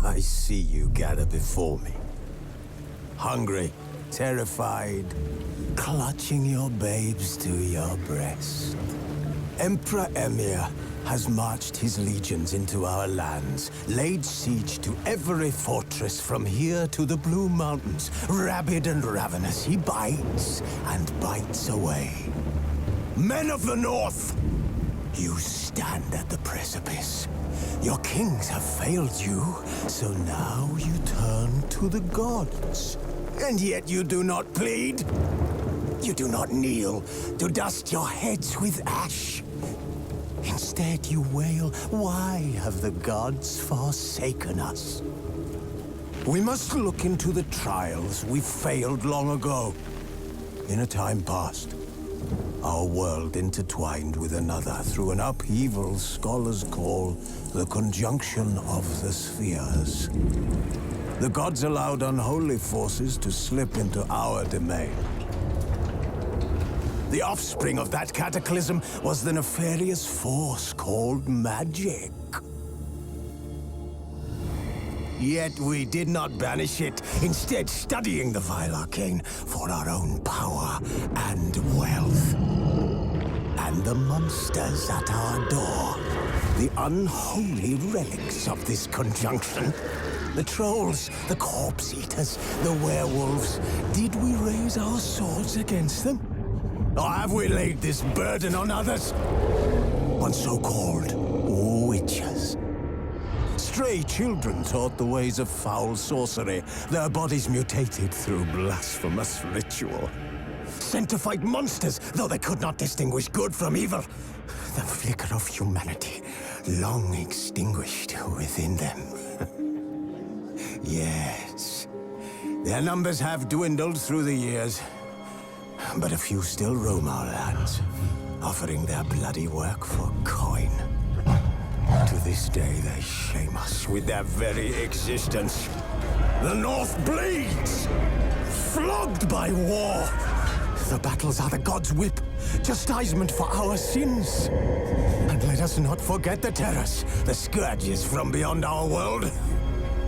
I see you gather before me. Hungry, terrified, clutching your babes to your breast. Emperor Emhyr has marched his legions into our lands, laid siege to every fortress from here to the Blue Mountains. Rabid and ravenous, he bites and bites away. Men of the North! You stand at the precipice. Your kings have failed you, so now you turn to the gods. And yet you do not plead. You do not kneel to dust your heads with ash. Instead you wail, why have the gods forsaken us? We must look into the trials we failed long ago. In a time past, our world intertwined with another through an upheaval scholars call the conjunction of the spheres. The gods allowed unholy forces to slip into our domain. The offspring of that cataclysm was the nefarious force called magic. Yet we did not banish it, instead studying the vile arcane for our own power and wealth. And the monsters at our door, the unholy relics of this conjunction. The trolls, the corpse eaters, the werewolves. Did we raise our swords against them? Or have we laid this burden on others? On so-called witches. Stray children taught the ways of foul sorcery, their bodies mutated through blasphemous ritual. Sent to fight monsters, though they could not distinguish good from evil. The flicker of humanity, long extinguished within them. Yes, their numbers have dwindled through the years. But a few still roam our lands, offering their bloody work for coin. To this day, they shame us with their very existence. The North bleeds, flogged by war. The battles are the gods' whip, chastisement for our sins. And let us not forget the terrors, the scourges from beyond our world.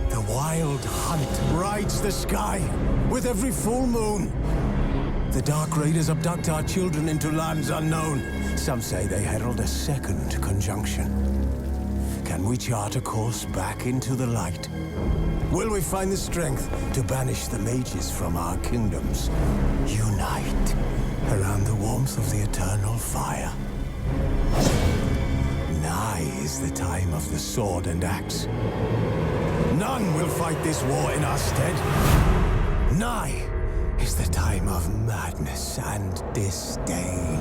The wild hunt rides the sky with every full moon. The Dark Raiders abduct our children into lands unknown. Some say they herald a second conjunction. Can we chart a course back into the light? Will we find the strength to banish the mages from our kingdoms? Unite around the warmth of the eternal fire. Nigh is the time of the sword and axe. None will fight this war in our stead. Nigh is the time of madness and disdain.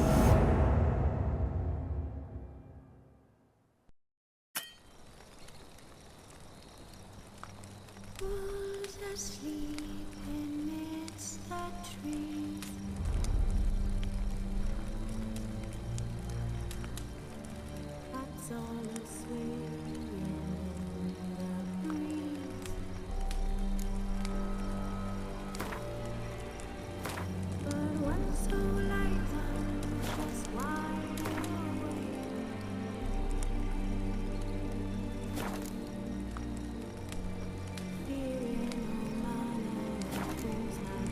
Who's asleep amidst the trees? That's all swaying in the breeze. But one so light and just wide awake. Fearing no man and things not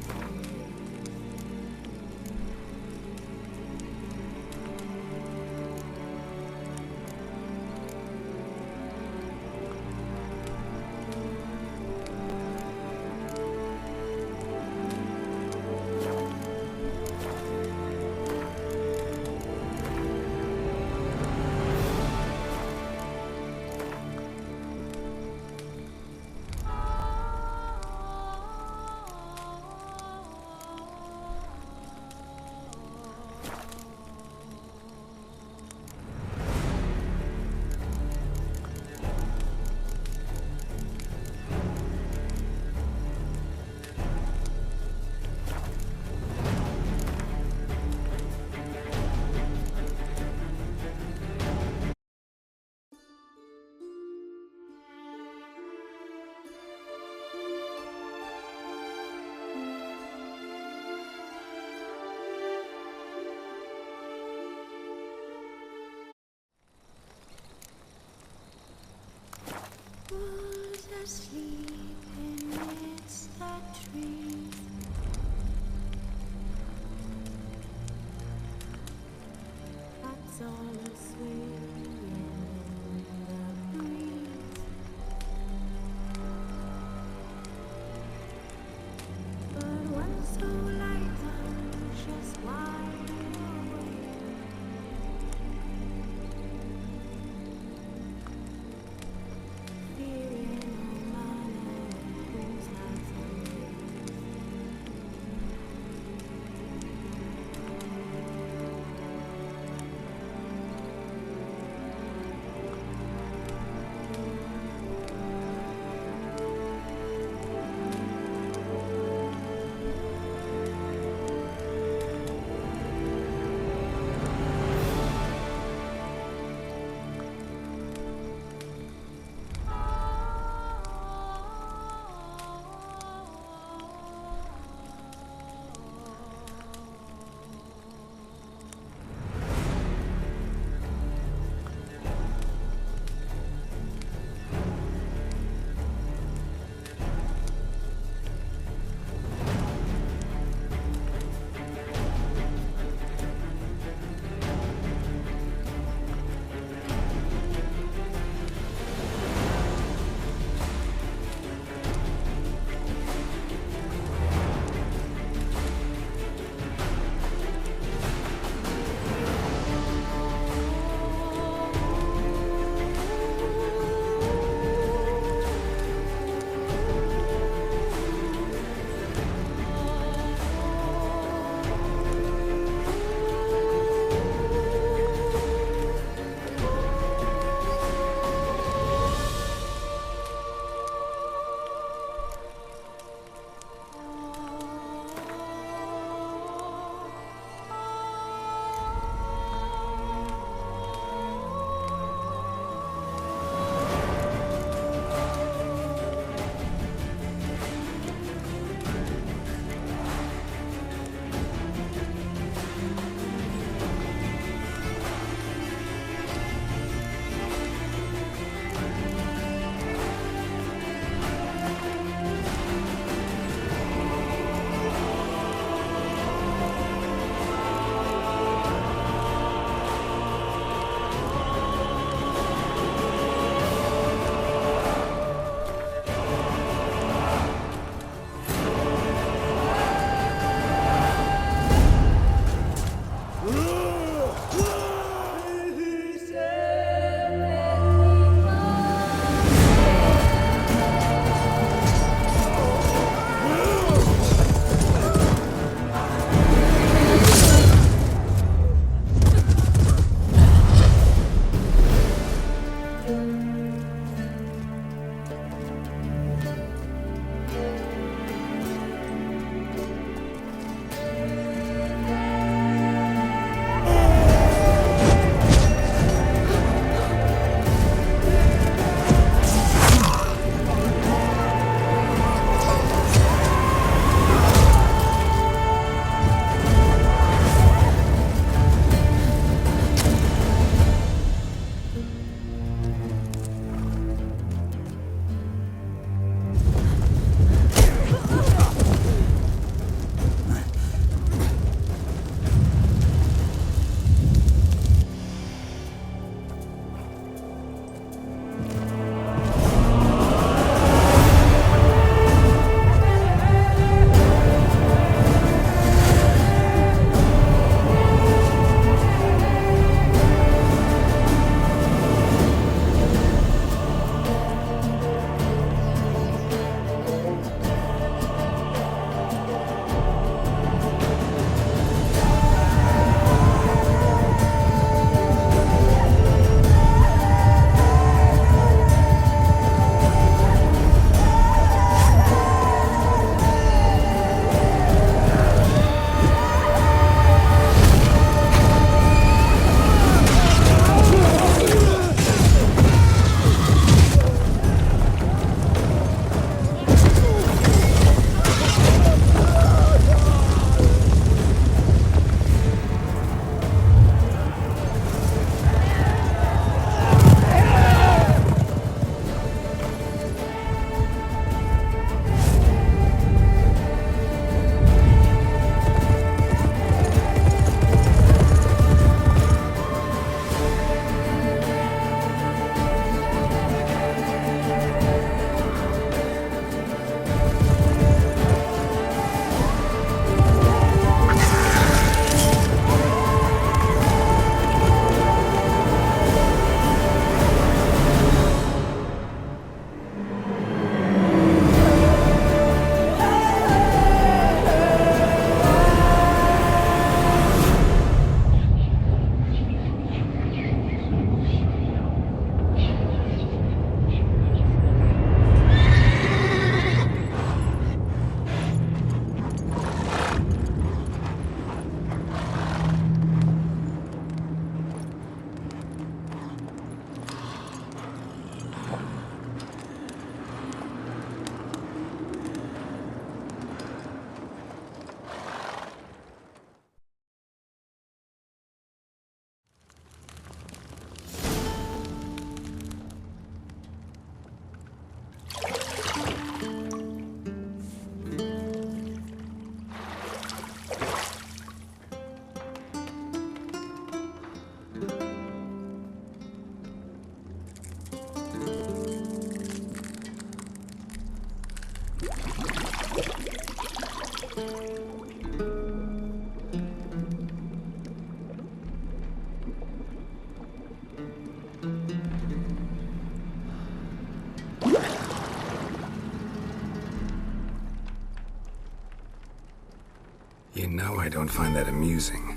know I don't find that amusing.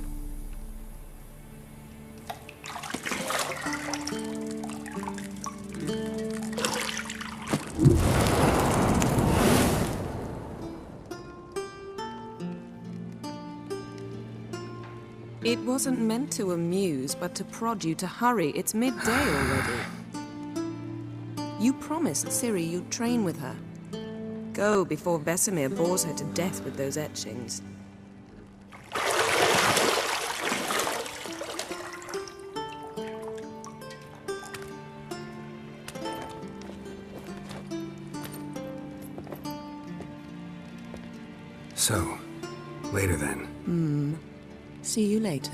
It wasn't meant to amuse, but to prod you to hurry. It's midday already. You promised Ciri you'd train with her. Go before Vesemir bores her to death with those etchings. So, later then. See you later.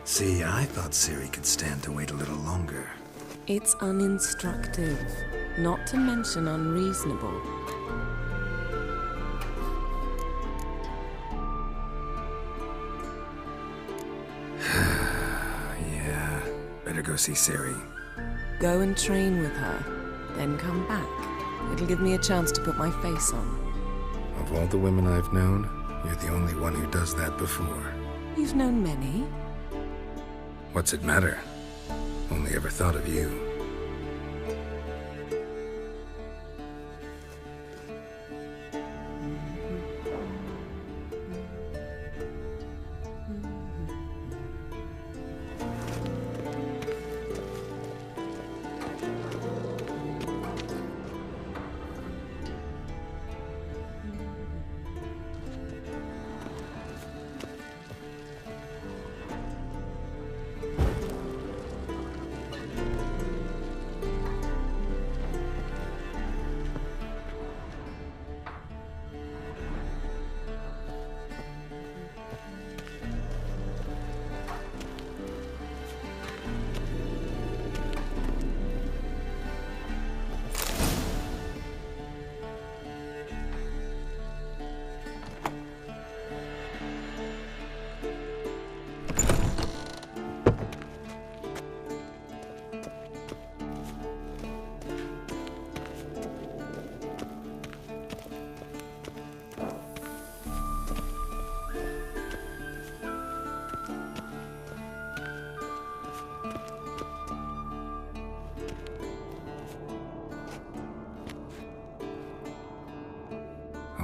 See, I thought Ciri could stand to wait a little longer. It's uninstructive, not to mention unreasonable. Yeah, better go see Ciri. Go and train with her, then come back. It'll give me a chance to put my face on. Of all the women I've known, you're the only one who does that before. You've known many. What's it matter? Only ever thought of you.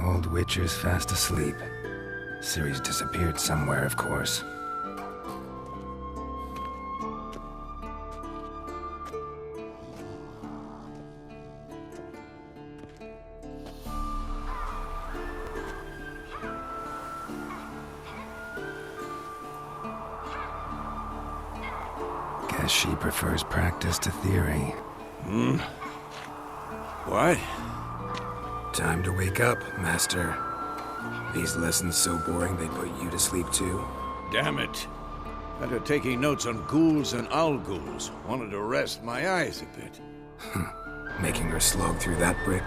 Old Witcher's fast asleep. Ciri's disappeared somewhere, of course. Guess she prefers practice to theory. What? Time to wake up, Master. These lessons so boring they put you to sleep too. Damn it. After taking notes on ghouls and owl-ghouls, wanted to rest my eyes a bit. Making her slog through that brick?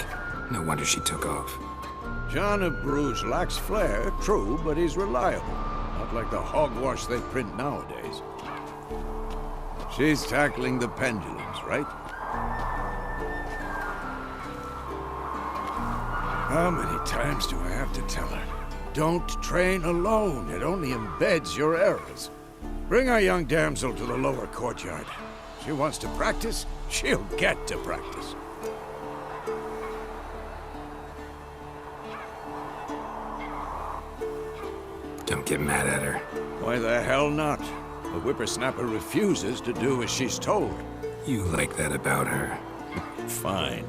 No wonder she took off. John of Bruges lacks flair, true, but he's reliable. Not like the hogwash they print nowadays. She's tackling the pendulums, right? How many times do I have to tell her? Don't train alone. It only embeds your errors. Bring our young damsel to the lower courtyard. She wants to practice, she'll get to practice. Don't get mad at her. Why the hell not? The whippersnapper refuses to do as she's told. You like that about her. Fine.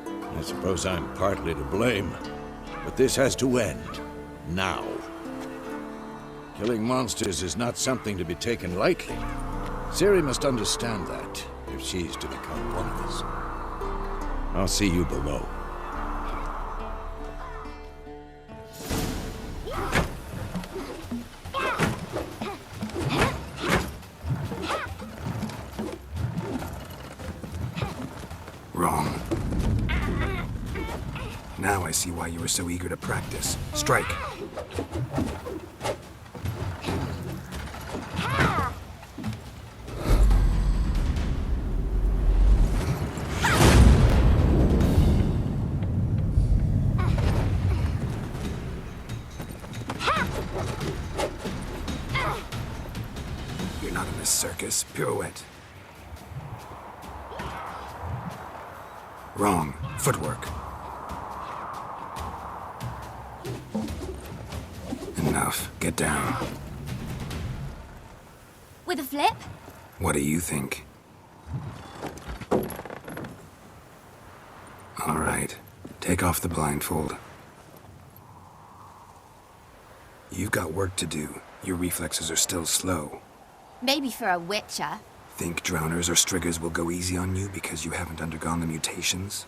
I suppose I'm partly to blame. But this has to end. Now. Killing monsters is not something to be taken lightly. Ciri must understand that, if she's to become one of us. I'll see you below. Wrong. Now I see why you were so eager to practice. Strike. You're not in this circus. Pirouette. Wrong. Footwork. Enough. Get down. With a flip? What do you think? All right. Take off the blindfold. You've got work to do. Your reflexes are still slow. Maybe for a witcher. Think drowners or striggers will go easy on you because you haven't undergone the mutations?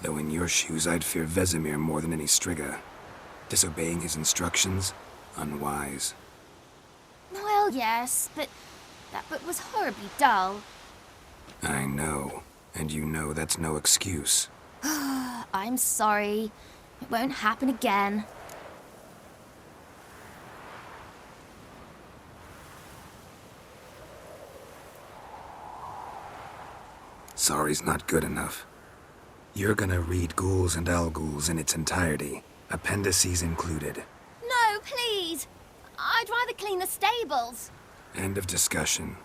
Though in your shoes, I'd fear Vesemir more than any strigger. Disobeying his instructions? Unwise. Well, yes, but that book was horribly dull. I know. And you know that's no excuse. I'm sorry. It won't happen again. Sorry's not good enough. You're gonna read Ghouls and Owl-Ghouls in its entirety, appendices included. No, please! I'd rather clean the stables. End of discussion.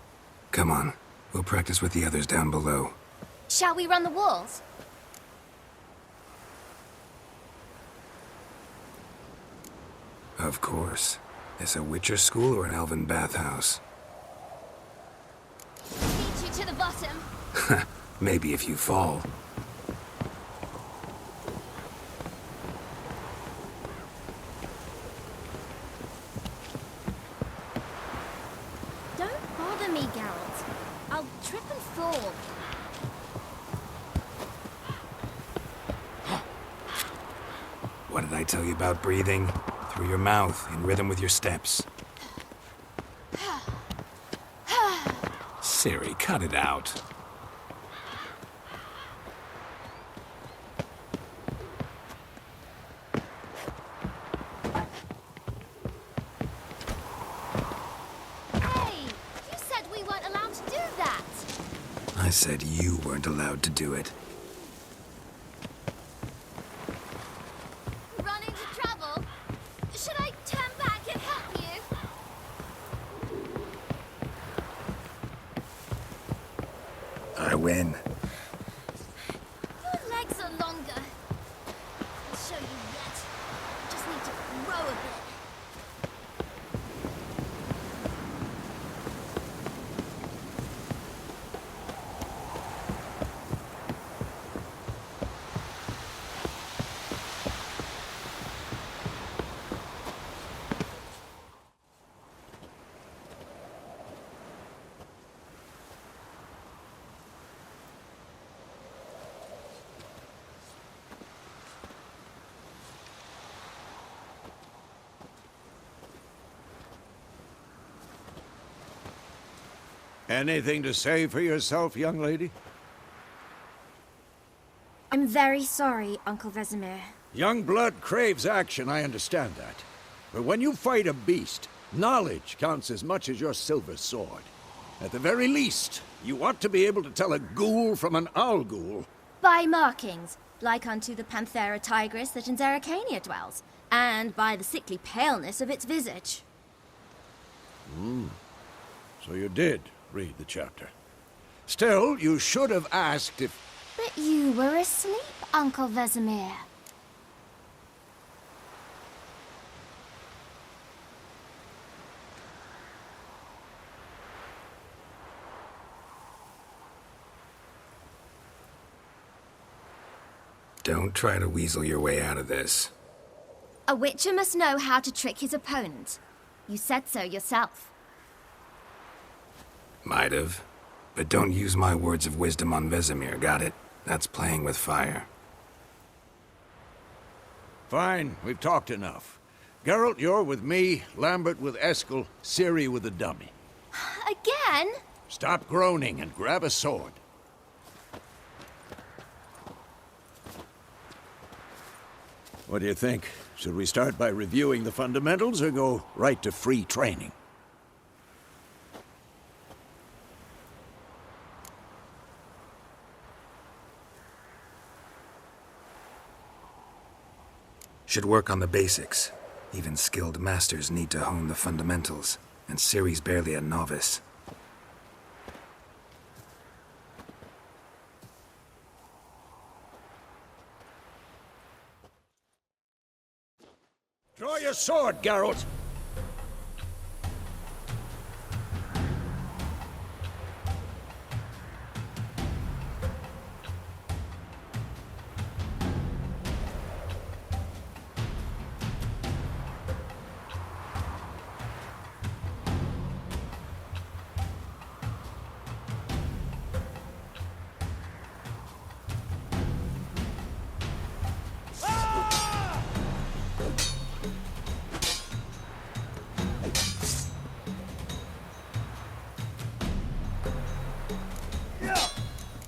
Come on, we'll practice with the others down below. Shall we run the walls? Of course. Is a Witcher school or an elven bathhouse? Beat you to the bottom. Maybe if you fall. Don't bother me, Geralt. I'll trip and fall. What did I tell you about breathing? Through your mouth, in rhythm with your steps. Ciri, cut it out. Hey! You said we weren't allowed to do that! I said you weren't allowed to do it. Run into trouble? Should I turn back and help you? I win. Your legs are longer. I'll show you yet. Just need to row a bit. Anything to say for yourself, young lady? I'm very sorry, Uncle Vesemir. Young blood craves action, I understand that. But when you fight a beast, knowledge counts as much as your silver sword. At the very least, you ought to be able to tell a ghoul from an owl ghoul. By markings, like unto the Panthera tigris that in Zerrikania dwells, and by the sickly paleness of its visage. So you did read the chapter. Still, you should have asked if... But you were asleep, Uncle Vesemir. Don't try to weasel your way out of this. A witcher must know how to trick his opponent. You said so yourself. Might have. But don't use my words of wisdom on Vesemir, got it? That's playing with fire. Fine, we've talked enough. Geralt, you're with me, Lambert with Eskel, Ciri with the dummy. Again? Stop groaning and grab a sword. What do you think? Should we start by reviewing the fundamentals or go right to free training? Should work on the basics. Even skilled masters need to hone the fundamentals, and Ciri's barely a novice. Draw your sword, Geralt!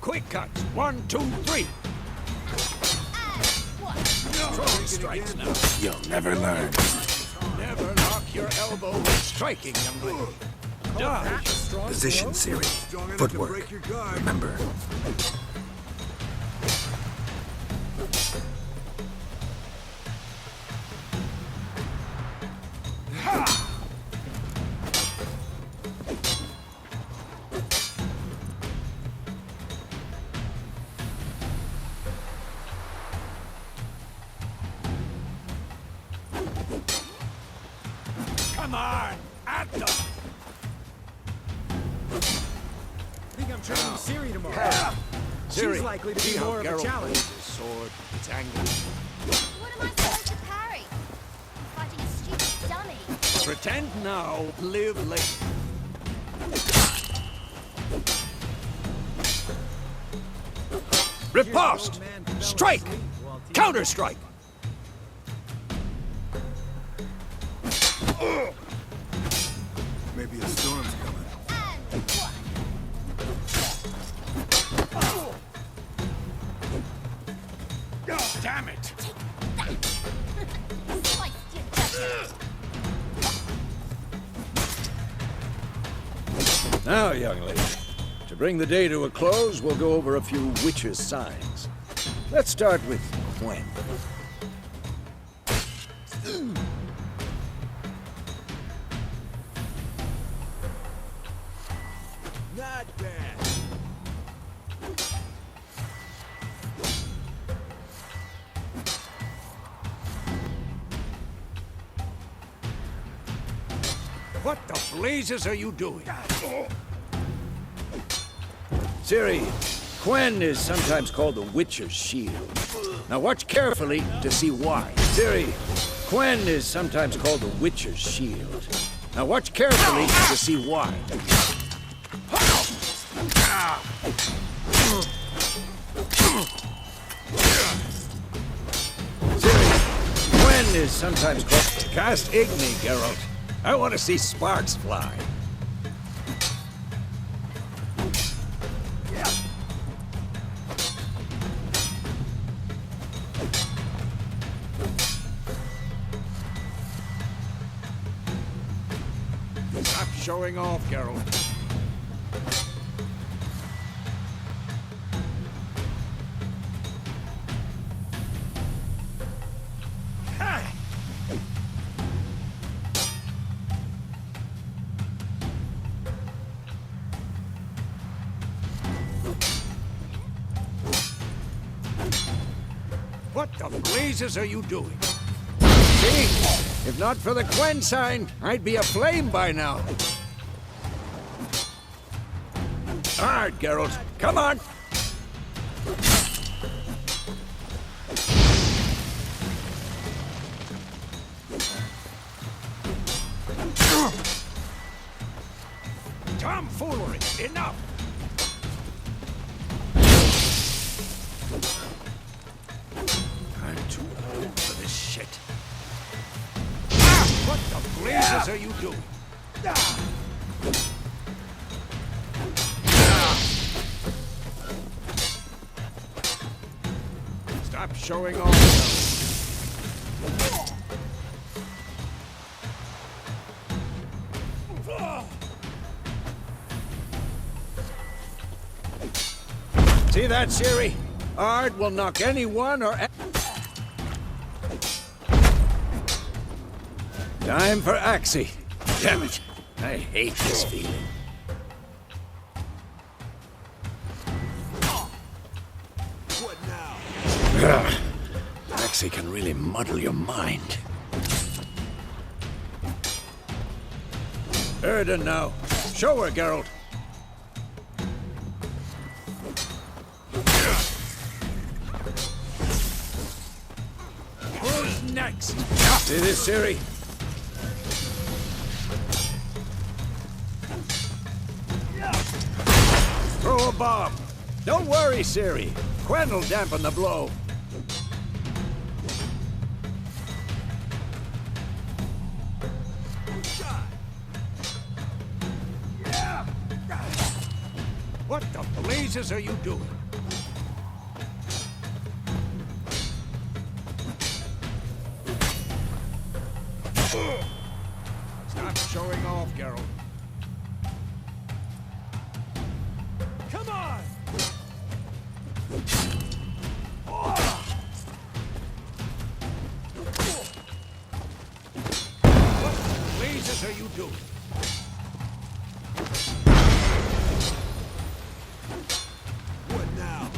Quick cuts. 1, 2, 3. Throwing strikes now. You'll never learn. Never knock your elbow when striking, young lady. Dodge. Position, Ciri. Footwork. Remember. Come on, at them. I think I'm training Ciri tomorrow. Ciri, She's likely to see be how more of a Geralt challenge. holds his sword. It's angled. What am I supposed to parry? I'm fighting a stupid dummy. Pretend now, live later. Riposte! Strike! Counter-strike! Maybe a storm's coming. And one. Damn it! Sliced your judgment. Now, young lady, to bring the day to a close, we'll go over a few witches' signs. Let's start with Gwen. Not bad. What the blazes are you doing? Ciri, Gwen is sometimes called the Witcher's Shield. Now watch carefully to see why. Ciri, Gwen is sometimes called the Witcher's Shield. Now watch carefully to see why. Ciri, Gwen is sometimes called... Cast Igni, Geralt. I want to see sparks fly. showing off, Geralt. What the blazes are you doing? See? If not for the Quen sign, I'd be aflame by now. All right, Geralt. Come on! Tomfoolery! Enough! I'm too old for this shit. What the blazes are you doing? Stop showing off. See that, Ciri? Ard will knock anyone or... Time for Axii. Damn it. I hate this feeling. What now? Axii can really muddle your mind. Erden now. Show her, Geralt. Who's next? See this, Ciri? Throw a bomb. Don't worry, Ciri. Quen will dampen the blow. What the blazes are you doing? Stop showing off, Geralt. Come on! What the blazes are you doing? What now?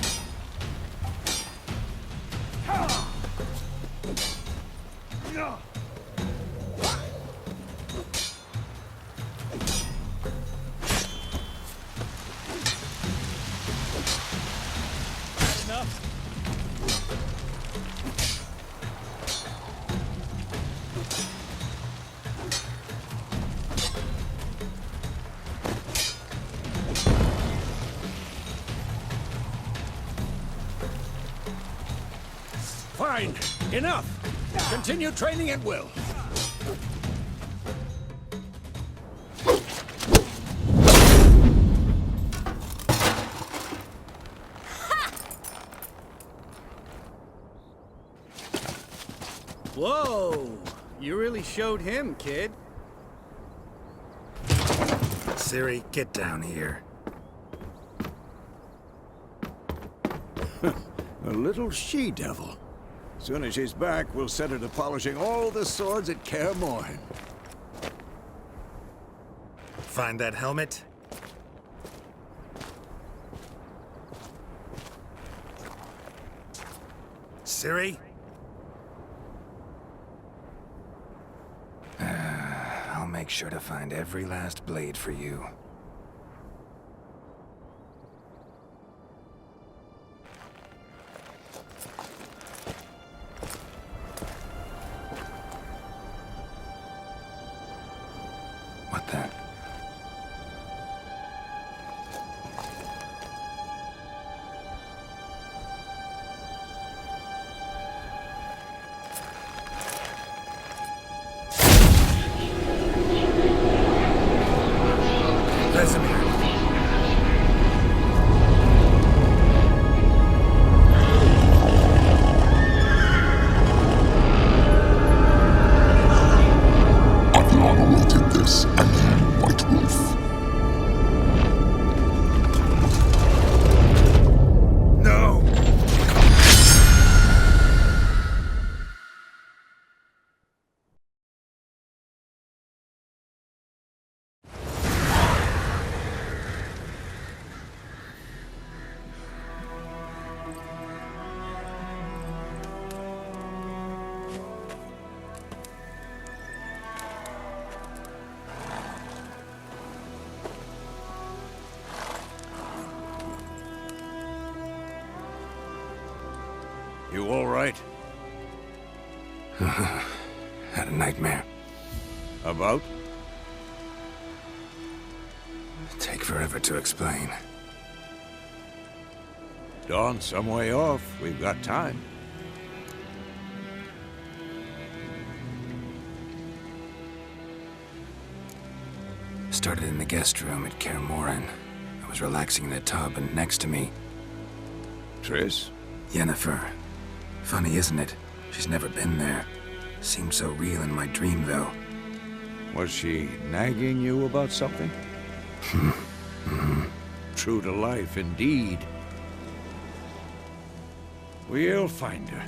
Fine. Enough. Continue training at will. Whoa! You really showed him, kid. Ciri, get down here. A little she-devil. Soon as she's back, we'll set her to polishing all the swords at Kaer Morhen. Find that helmet? Ciri? I'll make sure to find every last blade for you. What the? You all right? Had a nightmare. About? Take forever to explain. Dawn's some way off. We've got time. Started in the guest room at Kaer Morhen. I was relaxing in a tub, and next to me, Triss? Yennefer. Funny, isn't it? She's never been there. Seemed so real in my dream, though. Was she nagging you about something? True to life, indeed. We'll find her.